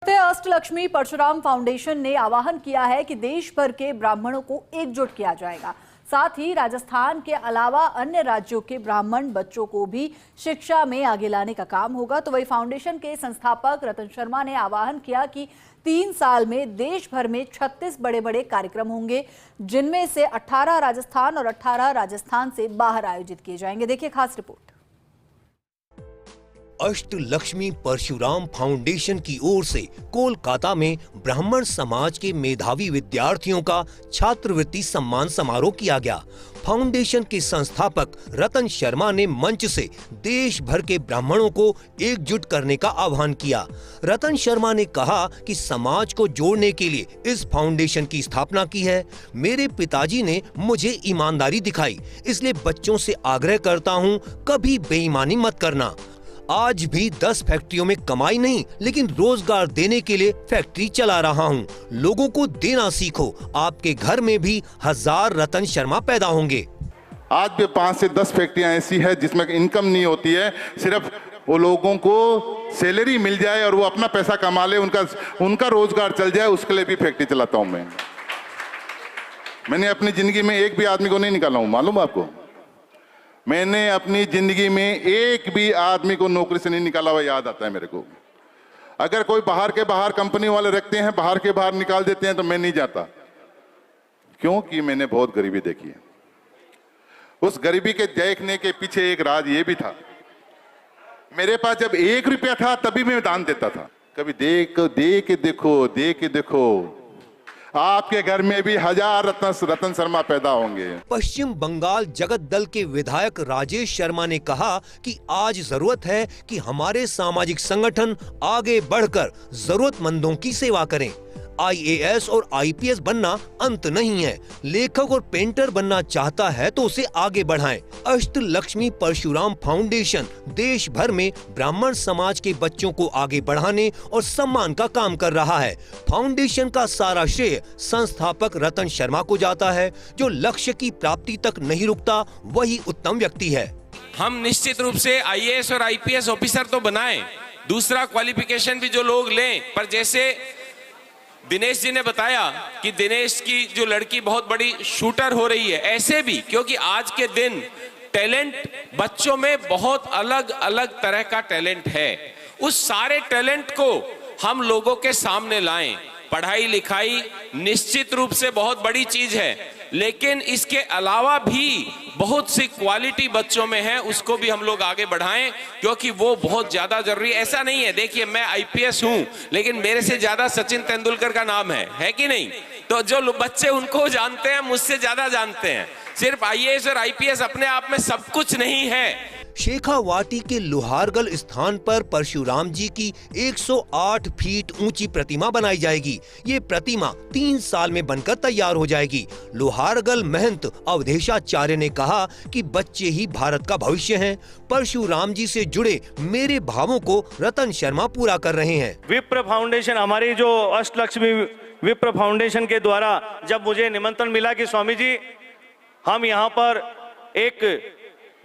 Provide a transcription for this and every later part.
Ashtalakshmi Parshuram foundation ने आह्वान किया है कि देश भर के ब्राह्मणों को एकजुट किया जाएगा। साथ ही राजस्थान के अलावा अन्य राज्यों के ब्राह्मण बच्चों को भी शिक्षा में आगे लाने का काम होगा। तो वही फाउंडेशन के संस्थापक रतन शर्मा ने आह्वान किया कि 3 साल में देश भर में 36 बड़े बड़े कार्यक्रम होंगे, जिनमें से 18 राजस्थान और 18 राजस्थान से बाहर आयोजित किए जाएंगे। देखिए खास रिपोर्ट। अष्टलक्ष्मी परशुराम फाउंडेशन की ओर से कोलकाता में ब्राह्मण समाज के मेधावी विद्यार्थियों का छात्रवृत्ति सम्मान समारोह किया गया। फाउंडेशन के संस्थापक रतन शर्मा ने मंच से देश भर के ब्राह्मणों को एकजुट करने का आह्वान किया। रतन शर्मा ने कहा कि समाज को जोड़ने के लिए इस फाउंडेशन की स्थापना की है। मेरे पिताजी ने मुझे ईमानदारी दिखाई, इसलिए बच्चों से आग्रह करता हूँ, कभी बेईमानी मत करना। आज भी 10 फैक्ट्रियों में कमाई नहीं, लेकिन रोजगार देने के लिए फैक्ट्री चला रहा हूं। लोगों को देना सीखो, आपके घर में भी 1000 रतन शर्मा पैदा होंगे। आज भी 5 से 10 फैक्ट्रियां ऐसी है जिसमें इनकम नहीं होती है, सिर्फ वो लोगों को सैलरी मिल जाए और वो अपना पैसा कमा ले, उनका रोजगार चल जाए, उसके लिए भी फैक्ट्री चलाता हूं मैंने अपनी जिंदगी में एक भी आदमी को नहीं निकाला हूं, मालूम आपको। मैंने अपनी जिंदगी में एक भी आदमी को नौकरी से नहीं निकाला हुआ याद आता है मेरे को। अगर कोई बाहर के बाहर कंपनी वाले रखते हैं, बाहर के बाहर निकाल देते हैं, तो मैं नहीं जाता, क्योंकि मैंने बहुत गरीबी देखी है। उस गरीबी के देखने के पीछे एक राज ये भी था, मेरे पास जब 1 रुपया था तभी मैं दान देता था। कभी दे के देखो आपके घर में भी 1000 रतन शर्मा पैदा होंगे। पश्चिम बंगाल जगत दल के विधायक राजेश शर्मा ने कहा कि आज जरूरत है कि हमारे सामाजिक संगठन आगे बढ़कर जरूरतमंदों की सेवा करें। IAS और IPS बनना अंत नहीं है, लेखक और पेंटर बनना चाहता है तो उसे आगे बढ़ाएं। अष्टलक्ष्मी परशुराम फाउंडेशन देश भर में ब्राह्मण समाज के बच्चों को आगे बढ़ाने और सम्मान का काम कर रहा है। फाउंडेशन का सारा श्रेय संस्थापक रतन शर्मा को जाता है। जो लक्ष्य की प्राप्ति तक नहीं रुकता, वही उत्तम व्यक्ति है। हम निश्चित रूप से IAS और IPS ऑफिसर तो बनाएं, दूसरा क्वालिफिकेशन भी जो लोग लें, पर जैसे दिनेश जी ने बताया कि दिनेश की जो लड़की बहुत बड़ी शूटर हो रही है, ऐसे भी, क्योंकि आज के दिन टैलेंट बच्चों में बहुत अलग अलग तरह का टैलेंट है। उस सारे टैलेंट को हम लोगों के सामने लाएं। पढ़ाई लिखाई निश्चित रूप से बहुत बड़ी चीज है, लेकिन इसके अलावा भी बहुत सी क्वालिटी बच्चों में है, उसको भी हम लोग आगे बढ़ाएं, क्योंकि वो बहुत ज्यादा जरूरी है। ऐसा नहीं है, देखिए मैं IPS हूं, लेकिन मेरे से ज्यादा सचिन तेंदुलकर का नाम है कि नहीं? तो जो बच्चे उनको जानते हैं, मुझसे ज्यादा जानते हैं। सिर्फ IAS और IPS अपने आप में सब कुछ नहीं है। शेखावाटी के लोहारगल स्थान पर परशुराम जी की 108 फीट ऊंची प्रतिमा बनाई जाएगी। ये प्रतिमा 3 साल में बनकर तैयार हो जाएगी। लोहारगल महंत अवधेशाचार्य ने कहा कि बच्चे ही भारत का भविष्य हैं। परशुराम जी से जुड़े मेरे भावों को रतन शर्मा पूरा कर रहे हैं। विप्र फाउंडेशन, हमारी जो अष्टलक्ष्मी विप्र फाउंडेशन के द्वारा जब मुझे निमंत्रण मिला कि स्वामी जी हम यहाँ पर एक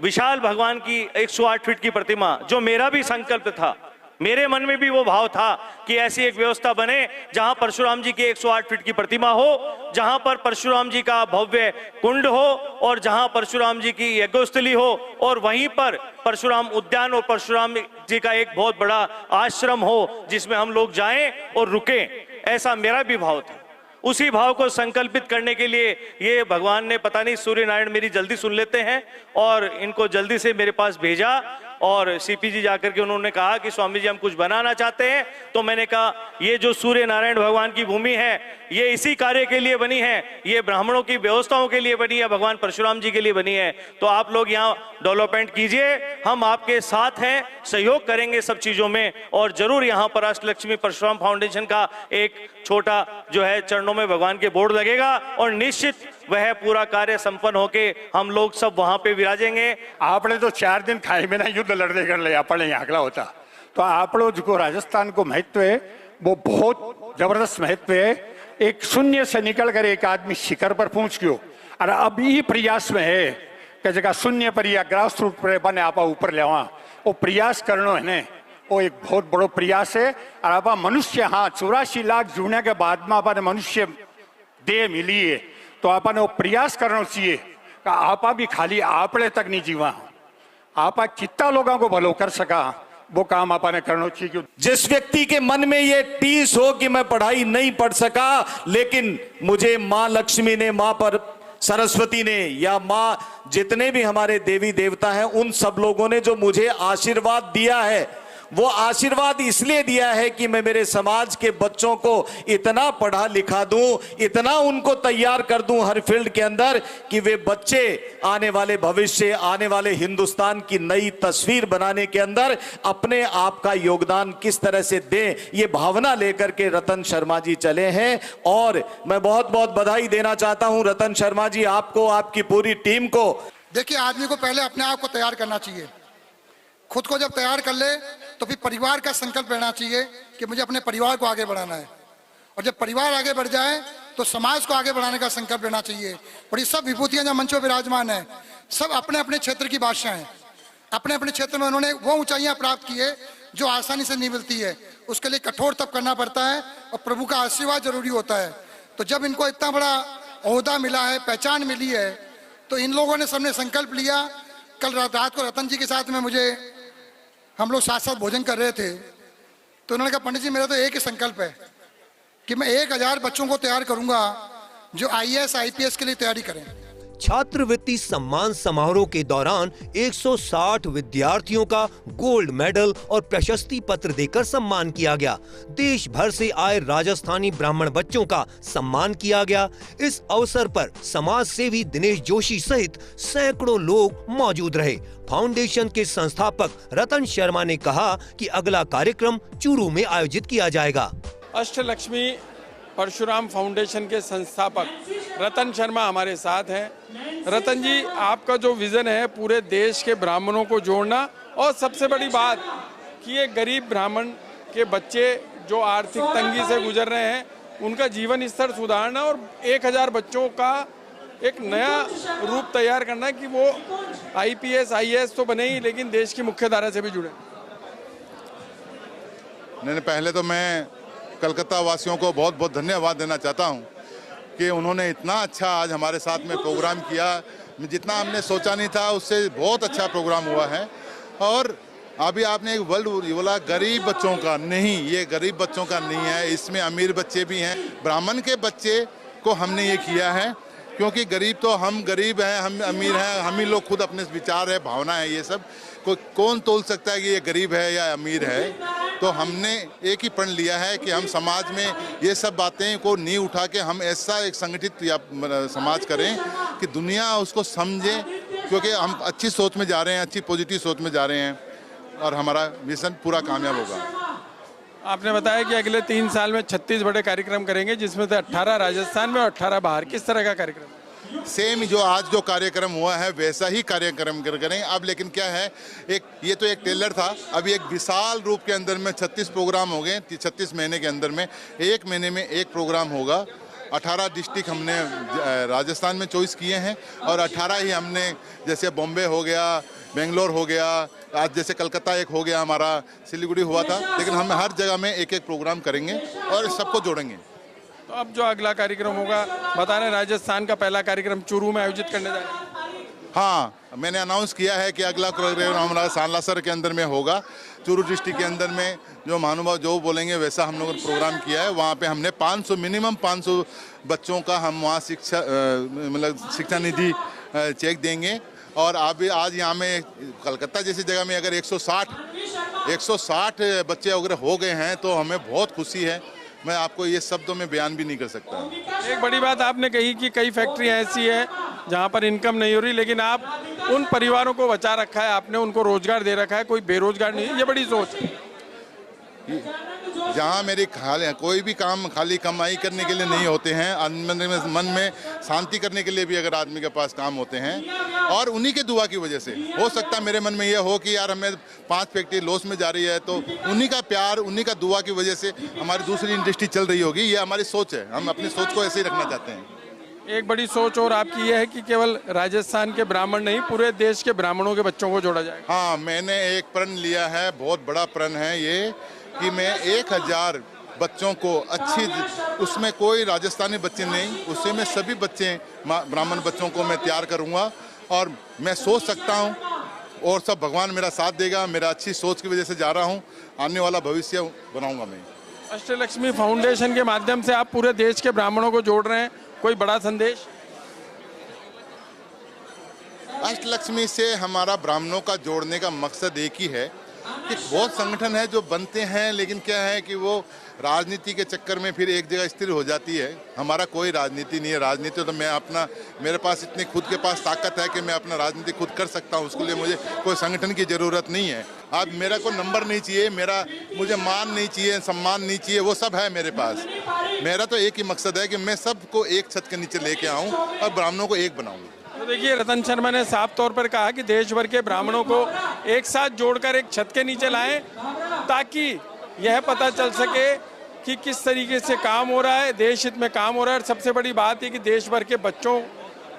विशाल भगवान की 108 फीट की प्रतिमा, जो मेरा भी संकल्प था, मेरे मन में भी वो भाव था कि ऐसी एक व्यवस्था बने जहां परशुराम जी की 108 फीट की प्रतिमा हो, जहां पर परशुराम जी का भव्य कुंड हो और जहां परशुराम जी की यज्ञस्थली हो, और वहीं पर परशुराम उद्यान और परशुराम जी का एक बहुत बड़ा आश्रम हो जिसमें हम लोग जाएं और रुकें। ऐसा मेरा भी भाव था। उसी भाव को संकल्पित करने के लिए ये भगवान ने, पता नहीं सूर्य नारायण मेरी जल्दी सुन लेते हैं, और इनको जल्दी से मेरे पास भेजा। और CP जी जाकर के उन्होंने कहा कि स्वामी जी हम कुछ बनाना चाहते हैं। तो मैंने कहा ये जो सूर्य नारायण भगवान की भूमि है, ये इसी कार्य के लिए बनी है, ये ब्राह्मणों की व्यवस्थाओं के लिए बनी है, भगवान परशुराम जी के लिए बनी है। तो आप लोग यहाँ डेवलपमेंट कीजिए, हम आपके साथ हैं, सहयोग करेंगे सब चीजों में। और जरूर यहाँ पर अष्टलक्ष्मी परशुराम फाउंडेशन का एक छोटा जो है चरणों में भगवान के बोर्ड लगेगा, और निश्चित वह पूरा कार्य संपन्न होके हम लोग सब वहां पे विराजेंगे। आपने तो 4 दिन खाई में ना युद्ध लड़ने कर ले, अपने आंकड़ा होता तो आप लोग जो राजस्थान को महत्व है वो बहुत जबरदस्त महत्व है। एक शून्य से निकल कर एक आदमी शिखर पर पहुंच गयो, और अब ये प्रयास में है कि जगह शून्य पर या ग्रास रूट पर बने आप ऊपर ले, वो प्रयास करना है। वो एक बहुत बड़ो प्रयास है। और आप मनुष्य, हाँ, 84 लाख जुड़ने के बाद में अपन मनुष्य देह मिली है, तो अपन वो प्रयास करना चाहिए कि आप भी खाली आपने तक नहीं जीवा, आप कितना लोगों को भलो कर सका, वो काम आपने करना चाहिए। जिस व्यक्ति के मन में ये टीस हो कि मैं पढ़ाई नहीं पढ़ सका, लेकिन मुझे मां लक्ष्मी ने, मां पर सरस्वती ने, या मां, जितने भी हमारे देवी देवता हैं, उन सब लोगों ने जो मुझे आशीर्वाद दिया है, वो आशीर्वाद इसलिए दिया है कि मैं मेरे समाज के बच्चों को इतना पढ़ा लिखा दूं, इतना उनको तैयार कर दूं हर फील्ड के अंदर, कि वे बच्चे आने वाले भविष्य, आने वाले हिंदुस्तान की नई तस्वीर बनाने के अंदर अपने आप का योगदान किस तरह से दें, ये भावना लेकर के रतन शर्मा जी चले हैं। और मैं बहुत बहुत बधाई देना चाहता हूं रतन शर्मा जी, आपको, आपकी पूरी टीम को। देखिए, आदमी को पहले अपने आप को तैयार करना चाहिए। खुद को जब तैयार कर ले तो फिर परिवार का संकल्प लेना चाहिए कि मुझे अपने परिवार को आगे बढ़ाना है, और जब परिवार आगे बढ़ जाए तो समाज को आगे बढ़ाने का संकल्प लेना चाहिए। और ये सब विभूतियां जो मंचों विराजमान है, सब अपने अपने क्षेत्र की बादशाह हैं। अपने अपने क्षेत्र में उन्होंने वो ऊंचाइयां प्राप्त की है जो आसानी से नहीं मिलती है। उसके लिए कठोर तप करना पड़ता है और प्रभु का आशीर्वाद जरूरी होता है। तो जब इनको इतना बड़ा ओहदा मिला है, पहचान मिली है, तो इन लोगों ने सबने संकल्प लिया। कल रात को रतन जी के साथ में हम लोग साथ साथ भोजन कर रहे थे, तो उन्होंने कहा, पंडित जी, मेरा तो एक ही संकल्प है कि मैं 1000 बच्चों को तैयार करूंगा जो IAS IPS के लिए तैयारी करें। छात्रवृत्ति सम्मान समारोह के दौरान 160 विद्यार्थियों का गोल्ड मेडल और प्रशस्ति पत्र देकर सम्मान किया गया। देश भर से आए राजस्थानी ब्राह्मण बच्चों का सम्मान किया गया। इस अवसर पर समाज सेवी दिनेश जोशी सहित सैकड़ों लोग मौजूद रहे। फाउंडेशन के संस्थापक रतन शर्मा ने कहा कि अगला कार्यक्रम चूरू में आयोजित किया जाएगा। अष्टलक्ष्मी परशुराम फाउंडेशन के संस्थापक रतन शर्मा हमारे साथ हैं। रतन जी, आपका जो विजन है पूरे देश के ब्राह्मणों को जोड़ना, और सबसे बड़ी बात कि ये गरीब ब्राह्मण के बच्चे जो आर्थिक तंगी से गुजर रहे हैं, उनका जीवन स्तर सुधारना और 1000 बच्चों का एक नया रूप तैयार करना कि वो IPS IAS तो बने ही, लेकिन देश की मुख्य धारा से भी जुड़े। नहीं, पहले तो मैं कलकत्ता वासियों को बहुत बहुत धन्यवाद देना चाहता हूं कि उन्होंने इतना अच्छा आज हमारे साथ में प्रोग्राम किया। जितना हमने सोचा नहीं था उससे बहुत अच्छा प्रोग्राम हुआ है। और अभी आपने एक वर्ल्ड बोला, गरीब बच्चों का नहीं, ये गरीब बच्चों का नहीं है, इसमें अमीर बच्चे भी हैं। ब्राह्मण के बच्चे को हमने ये किया है क्योंकि गरीब तो हम गरीब हैं, हम अमीर हैं, हम ही लोग खुद अपने विचार है, भावना है, ये सब कौन तोल सकता है कि ये गरीब है या अमीर है। तो हमने एक ही प्रण लिया है कि हम समाज में ये सब बातें को नींव उठा के हम ऐसा एक संगठित या समाज करें कि दुनिया उसको समझे, क्योंकि हम अच्छी सोच में जा रहे हैं, अच्छी पॉजिटिव सोच में जा रहे हैं और हमारा मिशन पूरा कामयाब होगा। आपने बताया कि अगले 3 साल में 36 बड़े कार्यक्रम करेंगे, जिसमें से 18 राजस्थान में और 18 बाहर। किस तरह का कार्यक्रम? सेम जो आज जो कार्यक्रम हुआ है वैसा ही कार्यक्रम करें अब। लेकिन क्या है, ये तो एक टेलर था, अभी एक विशाल रूप के अंदर में 36 प्रोग्राम हो गए। 36 महीने के अंदर में 1 महीने में 1 प्रोग्राम होगा। 18 डिस्ट्रिक्ट हमने राजस्थान में चॉइस किए हैं और 18 ही हमने, जैसे बॉम्बे हो गया, बेंगलोर हो गया, आज जैसे कलकत्ता एक हो गया, हमारा सिलीगुड़ी हुआ था, लेकिन हम हर जगह में एक प्रोग्राम करेंगे और सबको जोड़ेंगे। तो अब जो अगला कार्यक्रम होगा, बता रहे राजस्थान का पहला कार्यक्रम चूरू में आयोजित करने जा रहे हैं। हाँ, मैंने अनाउंस किया है कि अगला प्रोग्राम हमारा सानलासर के अंदर में होगा। चूरू डिस्ट्रिक्ट के अंदर में जो महानुभाव जो बोलेंगे वैसा हम लोगों ने प्रोग्राम किया है। वहाँ पे हमने 500 मिनिमम 500 बच्चों का हम वहाँ शिक्षा निधि चेक देंगे। और अभी आज यहाँ में कलकत्ता जैसी जगह में अगर 160 बच्चे अगर हो गए हैं तो हमें बहुत खुशी है। मैं आपको ये शब्दों में बयान भी नहीं कर सकता। एक बड़ी बात आपने कही कि कई फैक्ट्रियां ऐसी है जहां पर इनकम नहीं हो रही, लेकिन आप उन परिवारों को बचा रखा है, आपने उनको रोजगार दे रखा है, कोई बेरोजगार नहीं। ये बड़ी सोच है। जहाँ मेरी कोई भी काम खाली कमाई करने के लिए नहीं होते हैं, मन में शांति करने के लिए भी अगर आदमी के पास काम होते हैं, और उन्हीं के दुआ की वजह से हो सकता है मेरे मन में यह हो कि यार हमें 5 फैक्ट्री लॉस में जा रही है, तो उन्हीं का प्यार, उन्हीं का दुआ की वजह से हमारी दूसरी इंडस्ट्री चल रही होगी। ये हमारी सोच है, हम अपनी सोच को ऐसे ही रखना चाहते हैं। एक बड़ी सोच और आपकी यह है कि केवल राजस्थान के ब्राह्मण नहीं, पूरे देश के ब्राह्मणों के बच्चों को जोड़ा जाएगा। हाँ, मैंने एक प्रण लिया है, बहुत बड़ा प्रण है ये, कि मैं 1000 बच्चों को अच्छी, उसमें कोई राजस्थानी बच्चे नहीं, उससे मैं सभी बच्चे ब्राह्मण बच्चों को मैं तैयार करूँगा। और मैं सोच सकता हूँ और सब भगवान मेरा साथ देगा, मेरा अच्छी सोच की वजह से जा रहा हूँ, आने वाला भविष्य बनाऊंगा मैं। अष्टलक्ष्मी फाउंडेशन के माध्यम से आप पूरे देश के ब्राह्मणों को जोड़ रहे हैं, कोई बड़ा संदेश? अष्टलक्ष्मी से हमारा ब्राह्मणों का जोड़ने का मकसद एक ही है कि बहुत संगठन है जो बनते हैं, लेकिन क्या है कि वो राजनीति के चक्कर में फिर एक जगह स्थिर हो जाती है। हमारा कोई राजनीति नहीं है। राजनीति तो मैं अपना, मेरे पास इतनी खुद के पास ताकत है कि मैं अपना राजनीति खुद कर सकता हूँ, उसके लिए मुझे कोई संगठन की जरूरत नहीं है। आज मेरा कोई नंबर नहीं चाहिए, मुझे मान नहीं चाहिए, सम्मान नहीं चाहिए, वो सब है मेरे पास। मेरा तो एक ही मकसद है कि मैं सबको एक छत के नीचे लेके आऊँ और ब्राह्मणों को एक बनाऊँ। तो देखिए, रतन शर्मा ने साफ तौर पर कहा कि देश भर के ब्राह्मणों को एक साथ जोड़कर एक छत के नीचे लाएं, ताकि यह पता चल सके कि किस तरीके से काम हो रहा है, देश हित में काम हो रहा है। और सबसे बड़ी बात है कि देश भर के बच्चों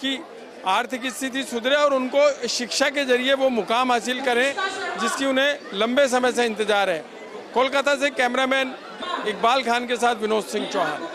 की आर्थिक स्थिति सुधरे और उनको शिक्षा के जरिए वो मुकाम हासिल करें जिसकी उन्हें लंबे समय से इंतजार है। कोलकाता से कैमरामैन इकबाल खान के साथ विनोद सिंह चौहान।